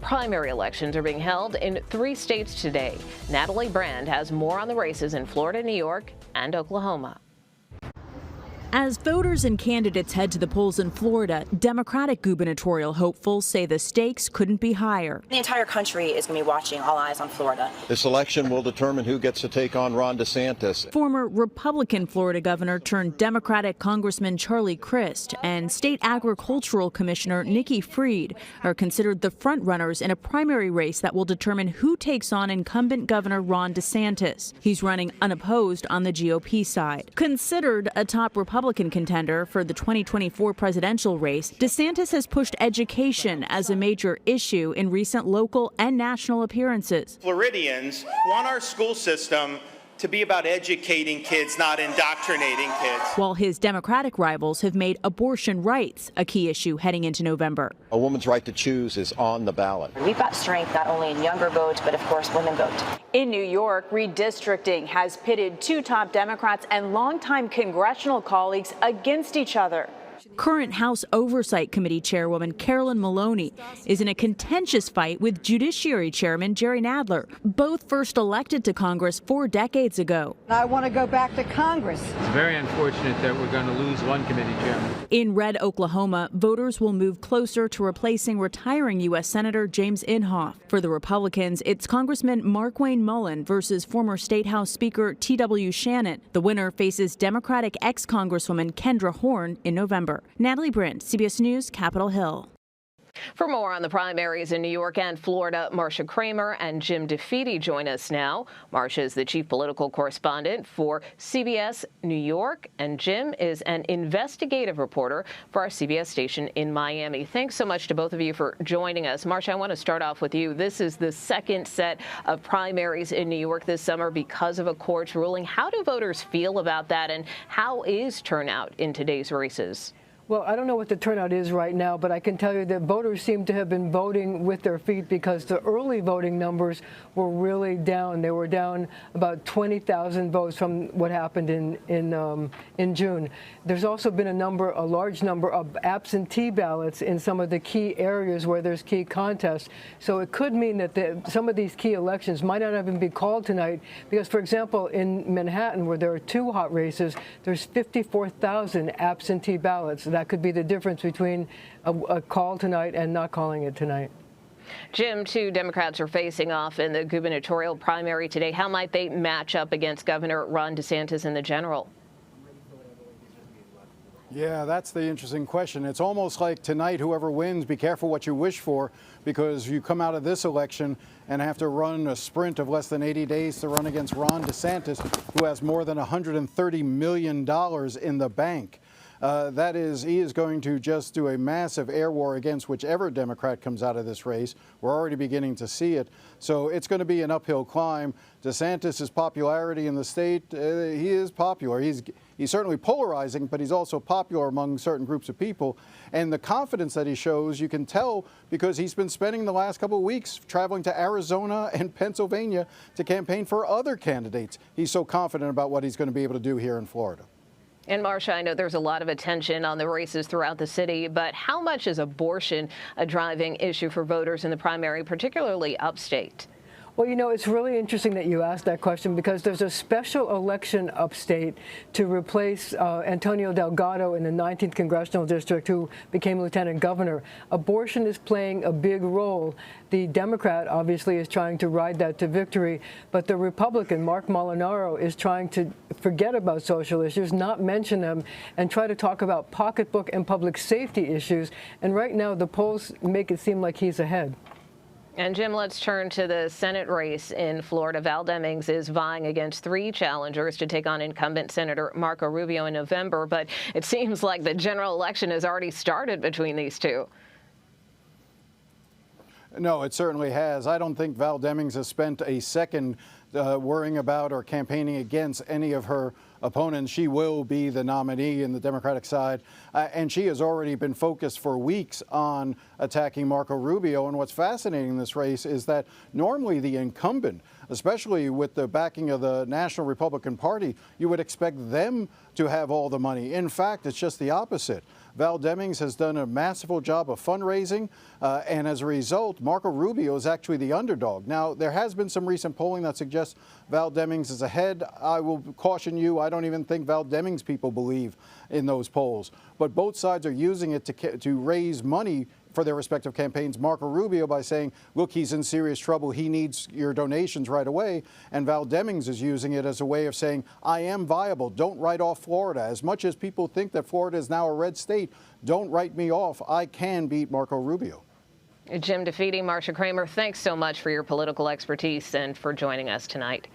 primary elections are being held in 3 states today. Natalie Brand has more on the races in Florida, New York, and Oklahoma. As voters and candidates head to the polls in Florida, Democratic gubernatorial hopefuls say the stakes couldn't be higher. The entire country is going to be watching, all eyes on Florida. This election will determine who gets to take on Ron DeSantis. Former Republican Florida governor turned Democratic Congressman Charlie Crist and State Agricultural Commissioner Nikki Fried are considered the frontrunners in a primary race that will determine who takes on incumbent Governor Ron DeSantis. He's running unopposed on the GOP side. Considered a top Republican contender for the 2024 presidential race, DeSantis has pushed education as a major issue in recent local and national appearances. Floridians want our school system to be about educating kids, not indoctrinating kids. While his Democratic rivals have made abortion rights a key issue heading into November. A woman's right to choose is on the ballot. We've got strength not only in younger vote, but of course women vote. In New York, redistricting has pitted 2 top Democrats and longtime congressional colleagues against each other. Current House Oversight Committee Chairwoman Carolyn Maloney is in a contentious fight with Judiciary Chairman Jerry Nadler, both first elected to Congress 4 decades ago. I want to go back to Congress. It's very unfortunate that we're going to lose one committee chairman. In Red, Oklahoma, voters will move closer to replacing retiring U.S. Senator James Inhofe. For the Republicans, it's Congressman Markwayne Mullin versus former State House Speaker T.W. Shannon. The winner faces Democratic ex-Congresswoman Kendra Horn in November. Natalie Brand, CBS News, Capitol Hill. For more on the primaries in New York and Florida, Marcia Kramer and Jim DeFede join us now. Marcia is the chief political correspondent for CBS New York, and Jim is an investigative reporter for our CBS station in Miami. Thanks so much to both of you for joining us. Marcia, I want to start off with you. This is the second set of primaries in New York this summer because of a court's ruling. How do voters feel about that, and how is turnout in today's races? Well, I don't know what the turnout is right now, but I can tell you that voters seem to have been voting with their feet because the early voting numbers were really down. They were down about 20,000 votes from what happened in June. There's also been a large number of absentee ballots in some of the key areas where there's key contests. So it could mean that some of these key elections might not even be called tonight because, for example, in Manhattan, where there are 2 hot races, there's 54,000 absentee ballots. That could be the difference between a call tonight and not calling it tonight. Jim, 2 Democrats are facing off in the gubernatorial primary today. How might they match up against Governor Ron DeSantis in the general? Yeah, that's the interesting question. It's almost like tonight, whoever wins, be careful what you wish for, because you come out of this election and have to run a sprint of less than 80 days to run against Ron DeSantis, who has more than $130 million in the bank. That is, he is going to just do a massive air war against whichever Democrat comes out of this race. We're already beginning to see it. So it's going to be an uphill climb. DeSantis' popularity in the state, he is popular. He's certainly polarizing, but he's also popular among certain groups of people. And the confidence that he shows, you can tell because he's been spending the last couple of weeks traveling to Arizona and Pennsylvania to campaign for other candidates. He's so confident about what he's going to be able to do here in Florida. And Marcia, I know there's a lot of attention on the races throughout the city, but how much is abortion a driving issue for voters in the primary, particularly upstate? Well, you know, it's really interesting that you asked that question because there's a special election upstate to replace Antonio Delgado in the 19th Congressional District, who became lieutenant governor. Abortion is playing a big role. The Democrat, obviously, is trying to ride that to victory, but the Republican, Mark Molinaro, is trying to forget about social issues, not mention them, and try to talk about pocketbook and public safety issues. And right now, the polls make it seem like he's ahead. And Jim, let's turn to the Senate race in Florida. Val Demings is vying against 3 challengers to take on incumbent Senator Marco Rubio in November, but it seems like the general election has already started between these 2. No, it certainly has. I don't think Val Demings has spent a second worrying about or campaigning against any of her opponents. She will be the nominee in the Democratic side, and she has already been focused for weeks on attacking Marco Rubio. And what's fascinating in this race is that normally the incumbent, especially with the backing of the National Republican Party, you would expect them to have all the money. In fact, it's just the opposite. Val Demings has done a masterful job of fundraising, and as a result, Marco Rubio is actually the underdog. Now, there has been some recent polling that suggests Val Demings is ahead. I will caution you, I don't even think Val Demings people believe in those polls. But both sides are using it to raise money for their respective campaigns. Marco Rubio by saying, look, he's in serious trouble, he needs your donations right away. And Val Demings is using it as a way of saying, I am viable, don't write off Florida. As much as people think that Florida is now a red state, don't write me off. I can beat Marco Rubio. Jim DeFede, Marcia Kramer, thanks so much for your political expertise and for joining us tonight.